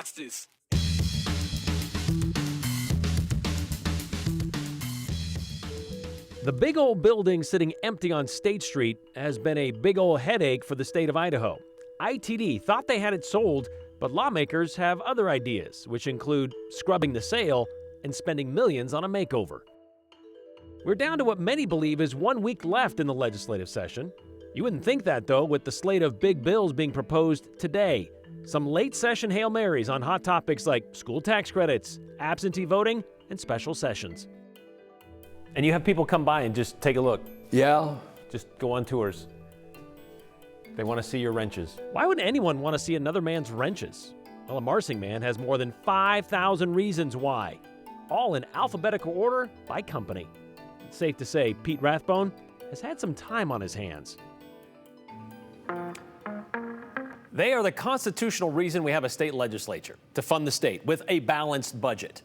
Watch this. The big old building sitting empty on State Street has been a big old headache for the state of Idaho. ITD thought they had it sold, but lawmakers have other ideas, which include scrubbing the sale and spending millions on a makeover. We're down to what many believe is 1 week left in the legislative session. You wouldn't think that, though, with the slate of big bills being proposed today. Some late session Hail Marys on hot topics like school tax credits, absentee voting, and special sessions. And you have people come by and just take a look. Yeah. Just go on tours. They want to see your wrenches. Why would anyone want to see another man's wrenches? Well, a Marsing man has more than 5,000 reasons why, all in alphabetical order by company. It's safe to say Pete Rathbone has had some time on his hands. They are the constitutional reason we have a state legislature, to fund the state with a balanced budget.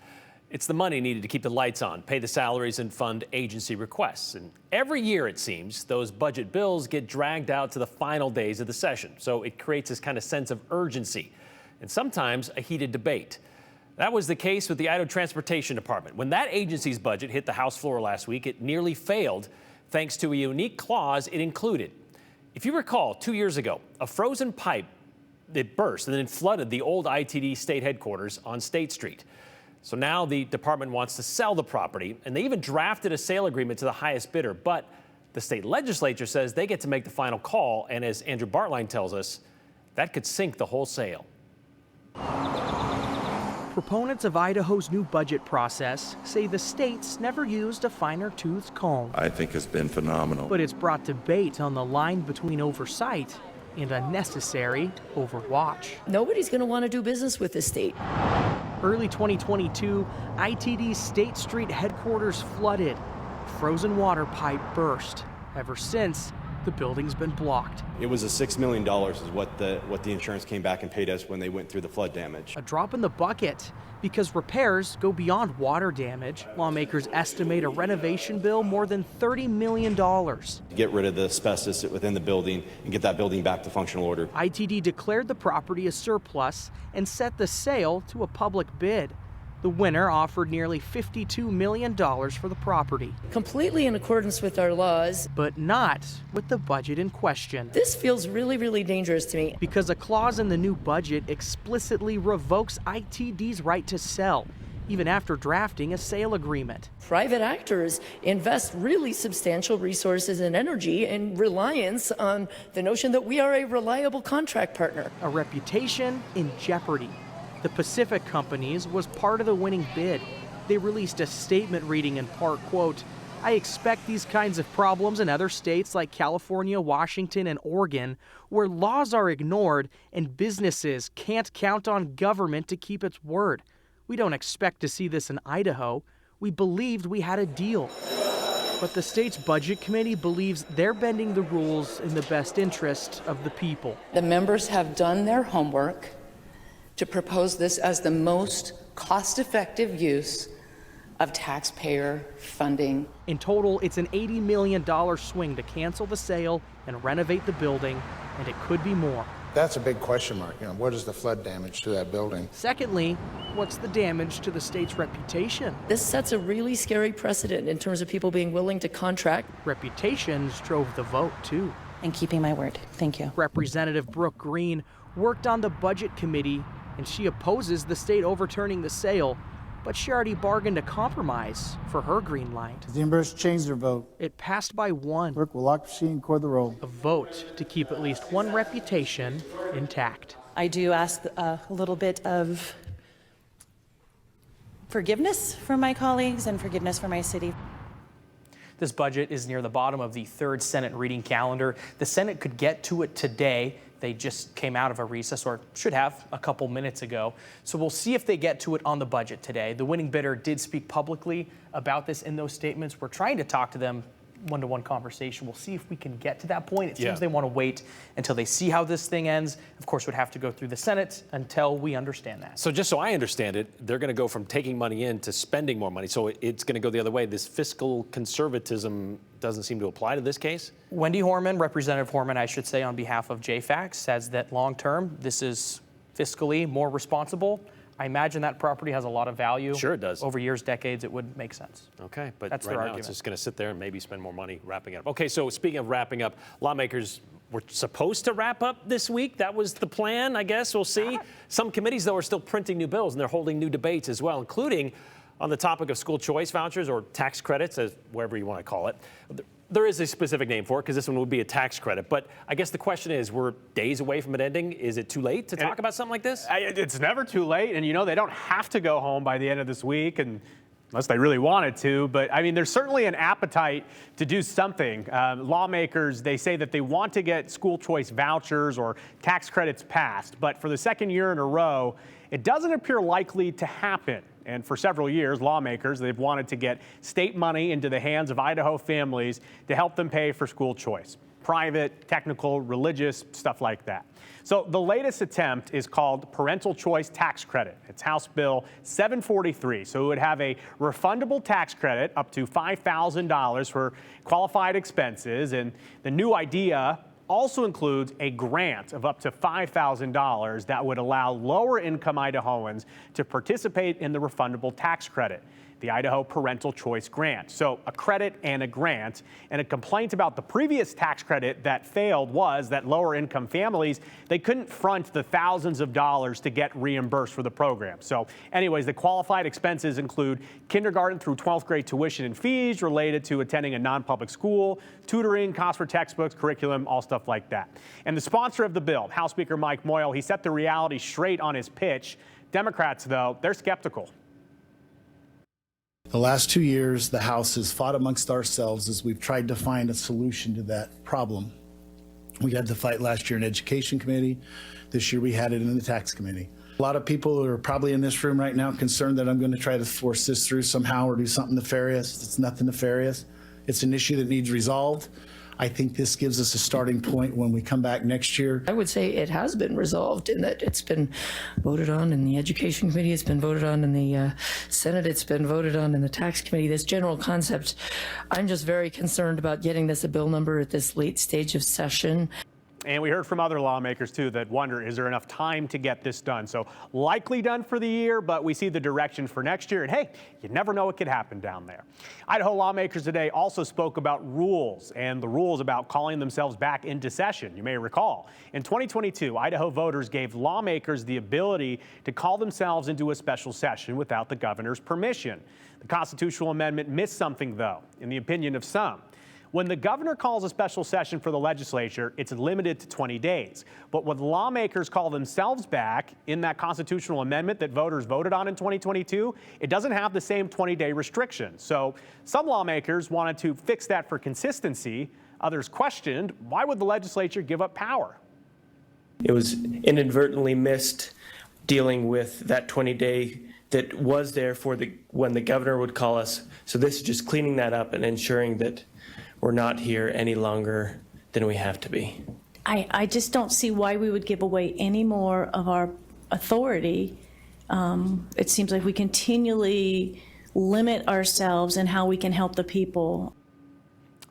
It's the money needed to keep the lights on, pay the salaries, and fund agency requests. And every year, it seems, those budget bills get dragged out to the final days of the session. So it creates this kind of sense of urgency and sometimes a heated debate. That was the case with the Idaho Transportation Department. When that agency's budget hit the House floor last week, it nearly failed thanks to a unique clause it included. If you recall, 2 years ago, a frozen pipe, it burst and then flooded the old ITD state headquarters on State Street. So now the department wants to sell the property, and they even drafted a sale agreement to the highest bidder. But the state legislature says they get to make the final call, and as Andrew Bartline tells us, that could sink the whole sale. Proponents of Idaho's new budget process say the state's never used a finer-toothed comb. I think has been phenomenal. But it's brought debate on the line between oversight and unnecessary overwatch. Nobody's going to want to do business with the state. Early 2022, ITD's State Street headquarters flooded. Frozen water pipe burst. Ever since, the building's been blocked. It was $6 million is what the insurance came back and paid us when they went through the flood damage. A drop in the bucket because repairs go beyond water damage. Lawmakers estimate a renovation bill more than $30 million. To get rid of the asbestos within the building and get that building back to functional order. ITD declared the property a surplus and set the sale to a public bid. The winner offered nearly $52 million for the property. Completely in accordance with our laws. But not with the budget in question. This feels really, really dangerous to me. Because a clause in the new budget explicitly revokes ITD's right to sell, even after drafting a sale agreement. Private actors invest really substantial resources and energy and reliance on the notion that we are a reliable contract partner. A reputation in jeopardy. The Pacific Companies was part of the winning bid. They released a statement reading in part, quote, "I expect these kinds of problems in other states like California, Washington, and Oregon, where laws are ignored and businesses can't count on government to keep its word. We don't expect to see this in Idaho. We believed we had a deal." But the state's budget committee believes they're bending the rules in the best interest of the people. The members have done their homework to propose this as the most cost-effective use of taxpayer funding. In total, it's an $80 million swing to cancel the sale and renovate the building, and it could be more. That's a big question mark. What is the flood damage to that building? Secondly, what's the damage to the state's reputation? This sets a really scary precedent in terms of people being willing to contract. Reputations drove the vote, too. And keeping my word. Thank you. Representative Brooke Green worked on the budget committee, and she opposes the state overturning the sale, but she already bargained a compromise for her green light. The members changed their vote. It passed by one. Clerk will lock the machine and record the roll. A vote to keep at least one reputation intact. I do ask a little bit of forgiveness from my colleagues and forgiveness for my city. This budget is near the bottom of the third Senate reading calendar. The Senate could get to it today. They just came out of a recess, or should have a couple minutes ago. So we'll see if they get to it on the budget today. The winning bidder did speak publicly about this in those statements. We're trying to talk to them one-to-one conversation. We'll see if we can get to that point. It seems they want to wait until they see how this thing ends. Of course, it would have to go through the Senate until we understand that. So just so I understand it, they're going to go from taking money in to spending more money. So it's going to go the other way. This fiscal conservatism doesn't seem to apply to this case? Wendy Horman, Representative Horman, I should say, on behalf of JFAC, says that long-term, this is fiscally more responsible, I imagine that property has a lot of value. Sure it does. Over years, decades, it would make sense. Okay, but That's right their now argument. it's just going to sit there and maybe spend more money wrapping it up. Okay, so speaking of wrapping up, lawmakers were supposed to wrap up this week. That was the plan, I guess. We'll see. Some committees, though, are still printing new bills, and they're holding new debates as well, including on the topic of school choice vouchers or tax credits, as wherever you want to call it. There is a specific name for it because this one would be a tax credit. But I guess the question is, we're days away from it ending. Is it too late to talk about something like this? It's never too late. And, they don't have to go home by the end of this week, and unless they really wanted to. But, there's certainly an appetite to do something. Lawmakers, they say that they want to get school choice vouchers or tax credits passed. But for the second year in a row, it doesn't appear likely to happen. And for several years, lawmakers, they've wanted to get state money into the hands of Idaho families to help them pay for school choice. Private, technical, religious, stuff like that. So the latest attempt is called Parental Choice Tax Credit. It's House Bill 743. So it would have a refundable tax credit up to $5,000 for qualified expenses. And the new idea also includes a grant of up to $5,000 that would allow lower income Idahoans to participate in the refundable tax credit, the Idaho Parental Choice Grant. So a credit and a grant. And a complaint about the previous tax credit that failed was that lower income families, they couldn't front the thousands of dollars to get reimbursed for the program. So anyways, the qualified expenses include kindergarten through 12th grade tuition and fees related to attending a non-public school, tutoring, costs for textbooks, curriculum, all stuff like that. And the sponsor of the bill, House Speaker Mike Moyle, he set the reality straight on his pitch. Democrats, though, they're skeptical. The last 2 years, the House has fought amongst ourselves as we've tried to find a solution to that problem. We had the fight last year in Education Committee. This year we had it in the Tax Committee. A lot of people who are probably in this room right now concerned that I'm going to try to force this through somehow or do something nefarious. It's nothing nefarious. It's an issue that needs resolved. I think this gives us a starting point when we come back next year. I would say it has been resolved in that it's been voted on in the Education Committee, it's been voted on in the Senate, it's been voted on in the Tax Committee. This general concept, I'm just very concerned about getting this a bill number at this late stage of session. And we heard from other lawmakers, too, that wonder, is there enough time to get this done? So likely done for the year, but we see the direction for next year. And hey, you never know what could happen down there. Idaho lawmakers today also spoke about rules and the rules about calling themselves back into session. You may recall, in 2022, Idaho voters gave lawmakers the ability to call themselves into a special session without the governor's permission. The constitutional amendment missed something, though, in the opinion of some. When the governor calls a special session for the legislature, it's limited to 20 days. But when lawmakers call themselves back in that constitutional amendment that voters voted on in 2022, it doesn't have the same 20-day restriction. So some lawmakers wanted to fix that for consistency. Others questioned, why would the legislature give up power? It was inadvertently missed dealing with that 20-day that was there for when the governor would call us. So this is just cleaning that up and ensuring that we're not here any longer than we have to be. I just don't see why we would give away any more of our authority. It seems like we continually limit ourselves and how we can help the people.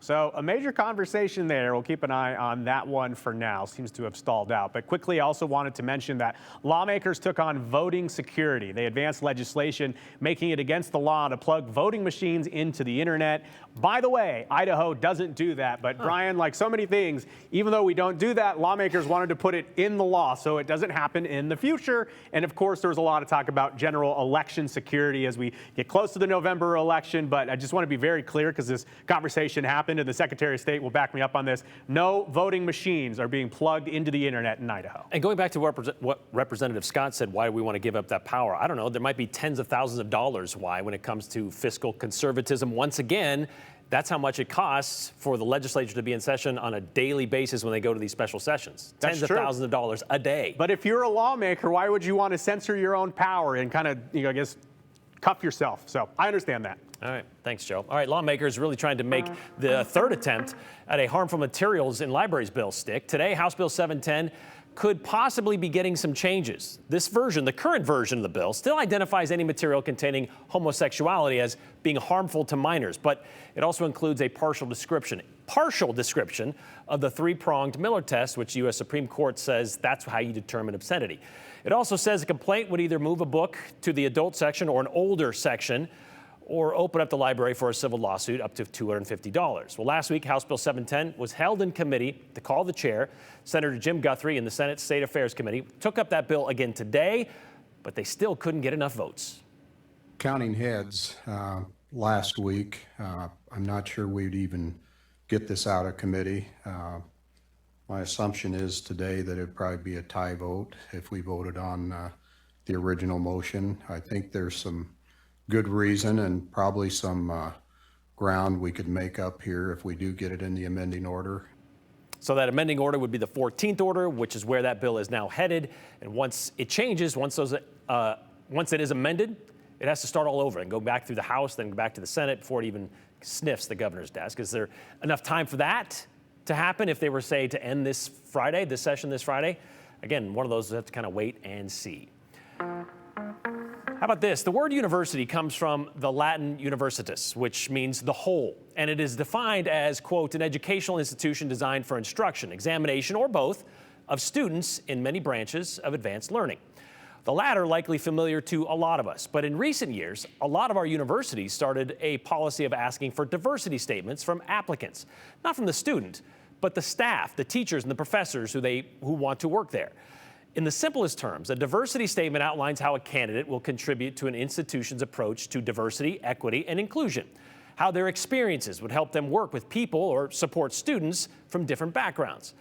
So a major conversation there. We'll keep an eye on that one for now. Seems to have stalled out. But quickly, I also wanted to mention that lawmakers took on voting security. They advanced legislation making it against the law to plug voting machines into the internet. By the way, Idaho doesn't do that. But Brian, like so many things, even though we don't do that, lawmakers wanted to put it in the law so it doesn't happen in the future. And of course, there was a lot of talk about general election security as we get close to the November election. But I just want to be very clear because this conversation happened and the Secretary of State will back me up on this. No voting machines are being plugged into the internet in Idaho. And going back to what Representative Scott said, why do we want to give up that power? I don't know. There might be tens of thousands of dollars why when it comes to fiscal conservatism. Once again, that's how much it costs for the legislature to be in session on a daily basis when they go to these special sessions. Tens of thousands of dollars a day. But if you're a lawmaker, why would you want to censor your own power and kind of, I guess, cuff yourself? So I understand that. All right. Thanks, Joe. All right. Lawmakers really trying to make the third attempt at a harmful materials in libraries bill stick. Today, House Bill 710 could possibly be getting some changes. This version, the current version of the bill, still identifies any material containing homosexuality as being harmful to minors, but it also includes a partial description. partial description of the three-pronged Miller test, which the U.S. Supreme Court says that's how you determine obscenity. It also says a complaint would either move a book to the adult section or an older section, or open up the library for a civil lawsuit up to $250. Well, last week, House Bill 710 was held in committee to call the chair. Senator Jim Guthrie in the Senate State Affairs Committee took up that bill again today, but they still couldn't get enough votes. Counting heads last week, I'm not sure we'd even get this out of committee. My assumption is today that it'd probably be a tie vote if we voted on the original motion. I think there's some good reason and probably some ground we could make up here if we do get it in the amending order. So that amending order would be the 14th order, which is where that bill is now headed. And once it changes, once it is amended, it has to start all over and go back through the House, then go back to the Senate before it even sniffs the governor's desk. Is there enough time for that to happen if they were, say, to end this Friday, this session this Friday? Again, one of those we have to kind of wait and see. How about this? The word university comes from the Latin universitas, which means the whole, and it is defined as, quote, an educational institution designed for instruction, examination, or both of students in many branches of advanced learning. The latter likely familiar to a lot of us, but in recent years, a lot of our universities started a policy of asking for diversity statements from applicants, not from the student, but the staff, the teachers, and the professors who want to work there. In the simplest terms, a diversity statement outlines how a candidate will contribute to an institution's approach to diversity, equity, and inclusion, how their experiences would help them work with people or support students from different backgrounds.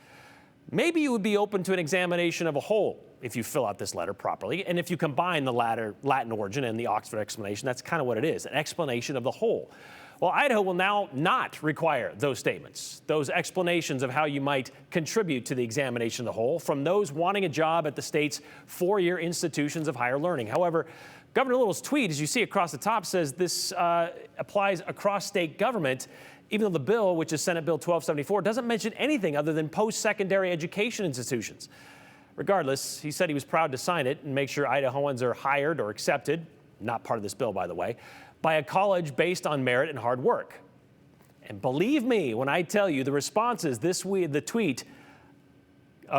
Maybe you would be open to an examination of a whole if you fill out this letter properly, and if you combine the Latin origin and the Oxford explanation, that's kind of what it is, an explanation of the whole. Well, Idaho will now not require those statements, those explanations of how you might contribute to the examination of the whole from those wanting a job at the state's four-year institutions of higher learning. However, Governor Little's tweet, as you see across the top, says this applies across state government, even though the bill, which is Senate Bill 1274, doesn't mention anything other than post-secondary education institutions. Regardless, he said he was proud to sign it and make sure Idahoans are hired or accepted, not part of this bill, by the way, by a college based on merit and hard work. And believe me when I tell you the responses this week, the tweet,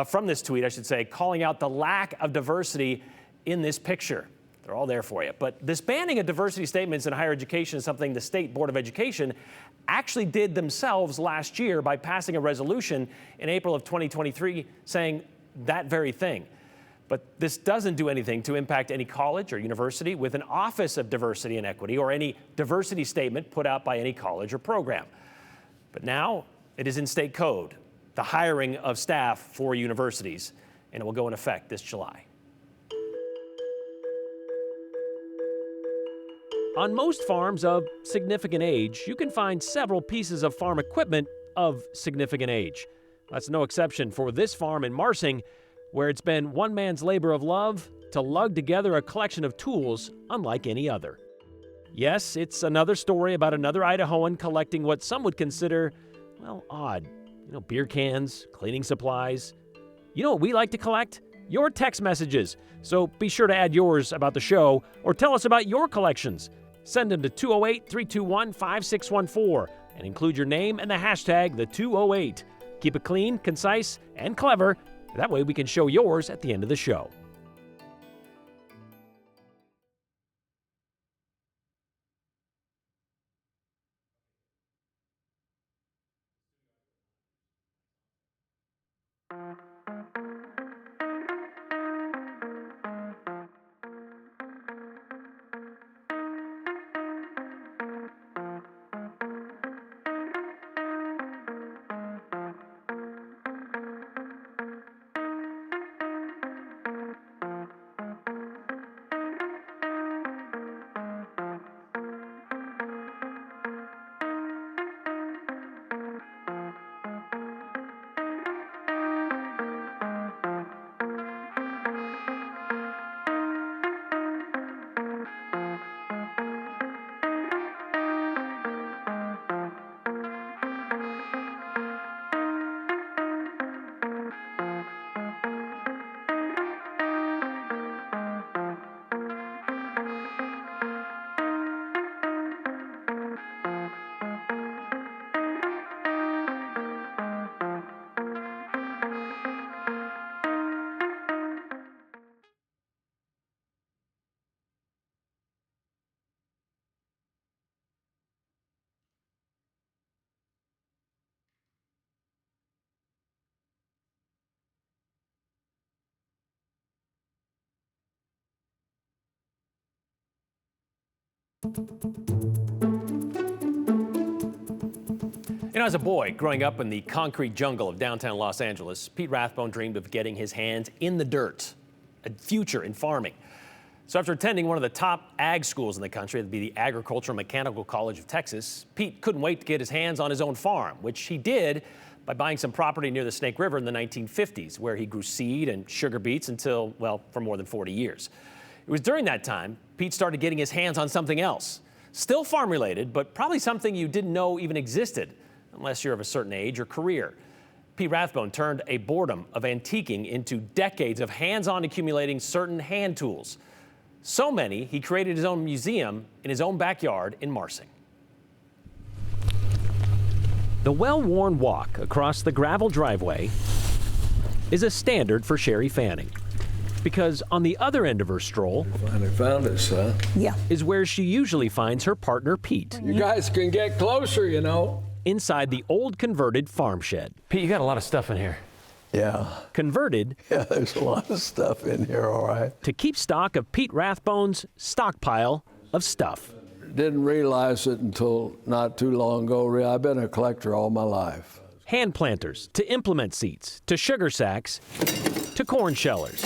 from this tweet, I should say, calling out the lack of diversity in this picture. They're all there for you. But this banning of diversity statements in higher education is something the State Board of Education actually did themselves last year by passing a resolution in April of 2023 saying that very thing. But this doesn't do anything to impact any college or university with an Office of Diversity and Equity or any diversity statement put out by any college or program. But now it is in state code, the hiring of staff for universities, and it will go in effect this July. On most farms of significant age, you can find several pieces of farm equipment of significant age. That's no exception for this farm in Marsing, where it's been one man's labor of love to lug together a collection of tools unlike any other. Yes, it's another story about another Idahoan collecting what some would consider, well, odd. Beer cans, cleaning supplies. You know what we like to collect? Your text messages. So be sure to add yours about the show or tell us about your collections. Send them to 208-321-5614 and include your name and the hashtag #the208. Keep it clean, concise, and clever. That way we can show yours at the end of the show. You know, as a boy growing up in the concrete jungle of downtown Los Angeles, Pete Rathbone dreamed of getting his hands in the dirt, a future in farming. So after attending one of the top ag schools in the country, that'd be the Agricultural Mechanical College of Texas, Pete couldn't wait to get his hands on his own farm, which he did by buying some property near the Snake River in the 1950s, where he grew seed and sugar beets until, well, for more than 40 years. It was during that time Pete started getting his hands on something else, still farm related, but probably something you didn't know even existed, unless you're of a certain age or career. Pete Rathbone turned a boredom of antiquing into decades of hands-on accumulating certain hand tools. So many, he created his own museum in his own backyard in Marsing. The well-worn walk across the gravel driveway is a standard for Sherry Fanning, because on the other end of her stroll Finally found us, huh? Yeah. is where she usually finds her partner Pete, You guys can get closer, you know. inside the old converted farm shed. Pete, you got a lot of stuff in here. Yeah. Converted Yeah, there's a lot of stuff in here, all right. to keep stock of Pete Rathbone's stockpile of stuff. Didn't realize it until not too long ago. I've been a collector all my life. Hand planters to implement seats to sugar sacks to corn shellers.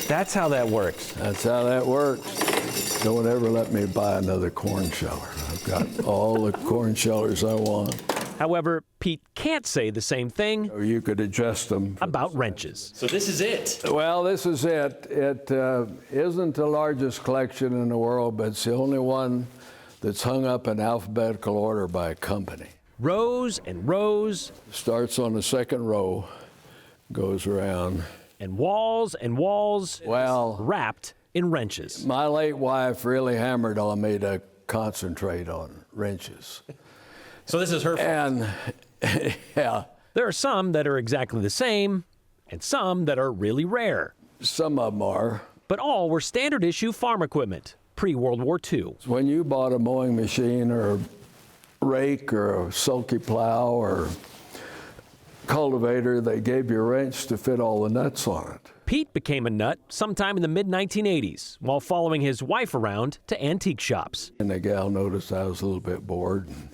That's how that works. That's how that works. Don't ever let me buy another corn sheller. I've got all the corn shellers I want. However, Pete can't say the same thing Or you could adjust them. about wrenches. So this is it. Well, this is it. It isn't the largest collection in the world, but it's the only one that's hung up in alphabetical order by a company. Rows and rows Starts on the second row, goes around. and walls Well, wrapped in wrenches. my late wife really hammered on me to concentrate on wrenches. So this is her. And yeah, There are some that are exactly the same and some that are really rare. some of them are. But all were standard issue farm equipment pre-World War II. When you bought a mowing machine or a rake or a sulky plow or cultivator, they gave you a wrench to fit all the nuts on it. Pete became a nut sometime in the mid-1980s while following his wife around to antique shops. And the gal noticed I was a little bit bored. And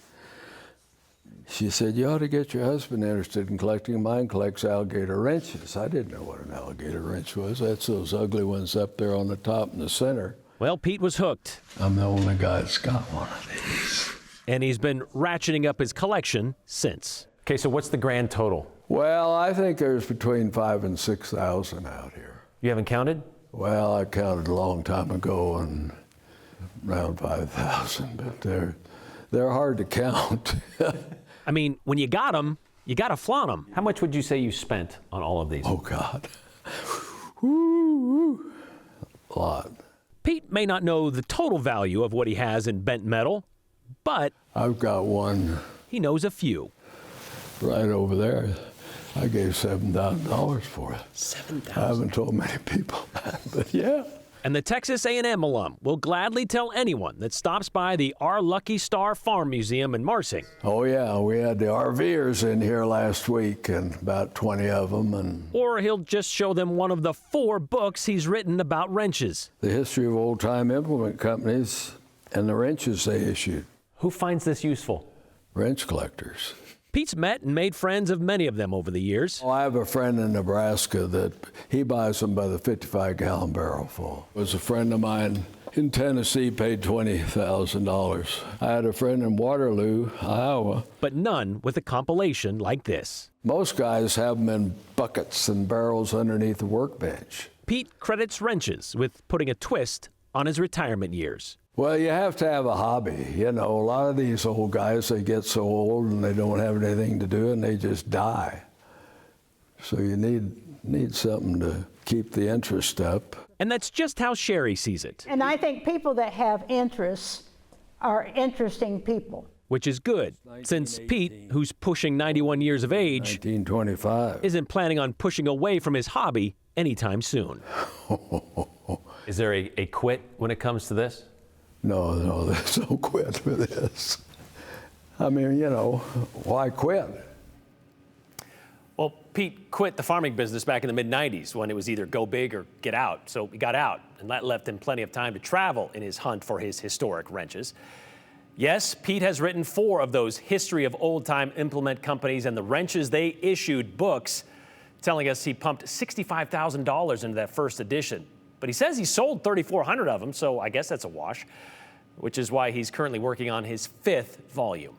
she said, you ought to get your husband interested in collecting. Mine collects alligator wrenches. I didn't know what an alligator wrench was. That's those ugly ones up there on the top in the center. Well, Pete was hooked, I'm the only guy that's got one of these. and he's been ratcheting up his collection since. Okay, so what's the grand total? Well, I think there's between 5,000 and 6,000 out here. You haven't counted? Well, I counted a long time ago and around 5,000, but they're hard to count. I mean, when you got them, you got to flaunt them. How much would you say you spent on all of these? Oh, God. A lot. Pete may not know the total value of what he has in bent metal, but I've got one he knows a few. right over there. I gave $7,000 for it. $7,000? I haven't told many people that, but yeah. And the Texas A&M alum will gladly tell anyone that stops by the Our Lucky Star Farm Museum in Marsing. Oh, yeah, we had the RVers in here last week, and about 20 of them, and Or he'll just show them one of the 4 books he's written about wrenches. the history of old-time implement companies and the wrenches they issued. Who finds this useful? Wrench collectors. Pete's met and made friends of many of them over the years. Oh, I have a friend in Nebraska that he buys them by the 55-gallon barrel full. It was a friend of mine in Tennessee paid $20,000. I had a friend in Waterloo, Iowa. But none with a compilation like this. Most guys have them in buckets and barrels underneath the workbench. Pete credits wrenches with putting a twist on his retirement years. Well, you have to have a hobby. You know, a lot of these old guys, they get so old and they don't have anything to do and they just die. So you need something to keep the interest up. And that's just how Sherry sees it. And I think people that have interests are interesting people. Which is good, since Pete, who's pushing 91 years of age, 1925. isn't planning on pushing away from his hobby anytime soon. Is there a quit when it comes to this? No, there's no quit with this. I mean, you know, why quit? Well, Pete quit the farming business back in the mid-90s when it was either go big or get out. So he got out, and that left him plenty of time to travel in his hunt for his historic wrenches. Yes, Pete has written 4 of those history of old-time implement companies and the wrenches they issued books, telling us he pumped $65,000 into that first edition. But he says he sold 3,400 of them, so I guess that's a wash, which is why he's currently working on his 5th volume.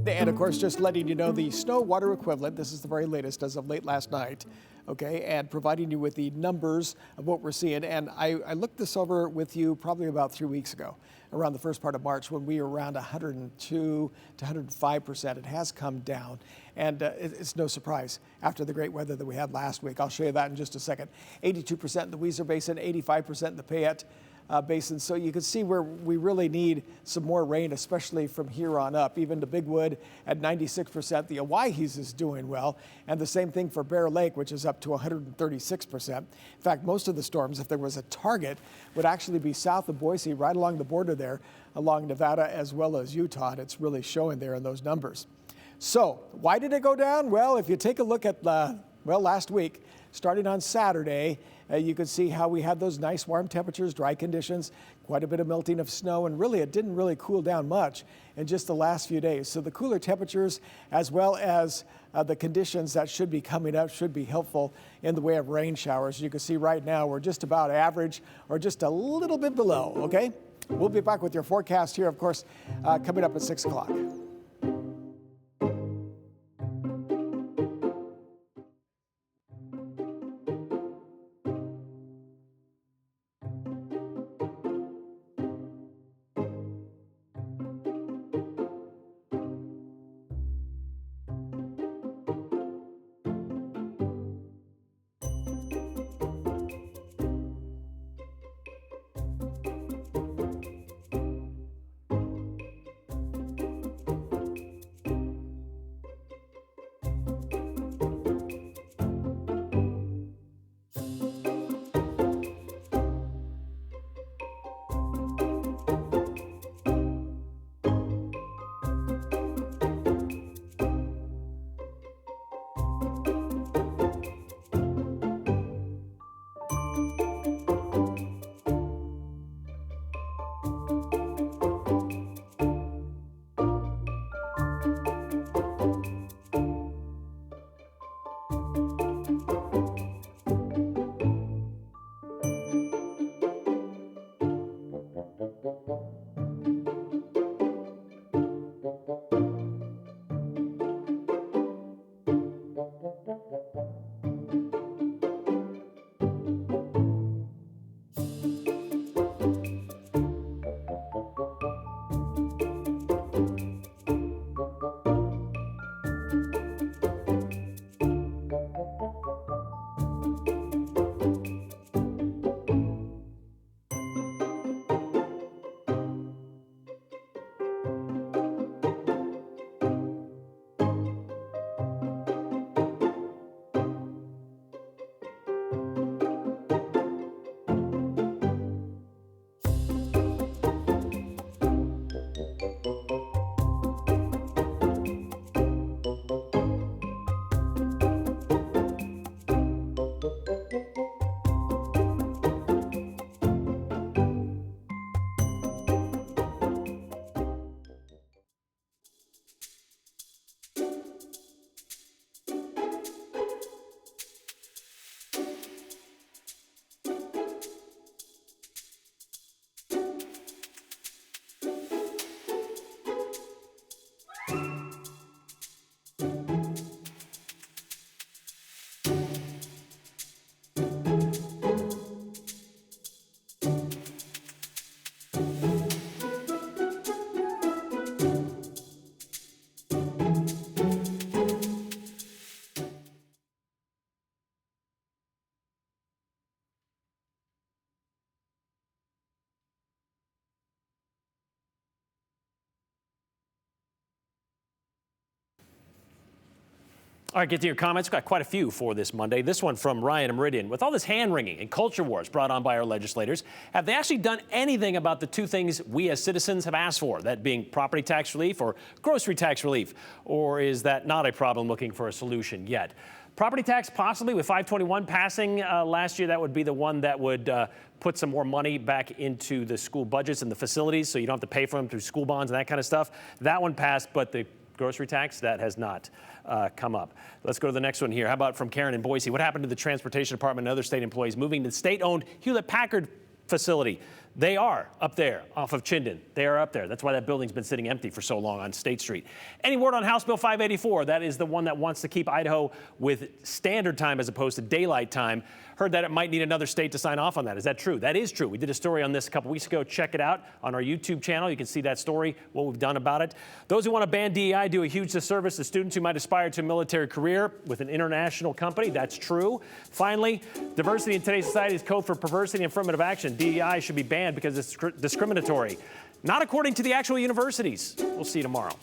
And of course, just letting you know the snow water equivalent, this is the very latest as of late last night, okay, and providing you with the numbers of what we're seeing. And I looked this over with you probably about 3 weeks ago, around the first part of March, when we were around 102 to 105%. It has come down, and it's no surprise after the great weather that we had last week. I'll show you that in just a second. 82% in the Weiser Basin, 85% in the Payette Basin. So you can see where we really need some more rain, especially from here on up. Even the Big Wood at 96%. The Owyhees is doing well. And the same thing for Bear Lake, which is up to 136%. In fact, most of the storms, if there was a target, would actually be south of Boise, right along the border there, along Nevada as well as Utah. And it's really showing there in those numbers. So why did it go down? Well, if you take a look at, last week, starting on Saturday, you could see how we had those nice warm temperatures, dry conditions, quite a bit of melting of snow, and really it didn't really cool down much in just the last few days. So the cooler temperatures as well as the conditions that should be coming up should be helpful in the way of rain showers. You can see right now we're just about average or just a little bit below, okay? We'll be back with your forecast here, of course, coming up at 6 o'clock. All right, get to your comments. Got quite a few for this Monday. This one from Ryan and Meridian. With all this hand-wringing and culture wars brought on by our legislators, have they actually done anything about the two things we as citizens have asked for, that being property tax relief or grocery tax relief? Or is that not a problem looking for a solution yet? Property tax, possibly, with 521 passing last year, that would be the one that would put some more money back into the school budgets and the facilities, so you don't have to pay for them through school bonds and that kind of stuff. That one passed, but the grocery tax, that has not come up. Let's go to the next one here. How about from Karen in Boise? What happened to the transportation department and other state employees moving to the state-owned Hewlett-Packard facility? They are up there off of Chinden. They are up there. That's why that building's been sitting empty for so long on State Street. Any word on House Bill 584? That is the one that wants to keep Idaho with standard time as opposed to daylight time. Heard that it might need another state to sign off on that. Is that true? That is true. We did a story on this a couple weeks ago. Check it out on our YouTube channel. You can see that story, what we've done about it. Those who want to ban DEI do a huge disservice to students who might aspire to a military career with an international company. That's true. Finally, diversity in today's society is code for perversity and affirmative action. DEI should be banned because it's discriminatory. Not according to the actual universities. We'll see you tomorrow.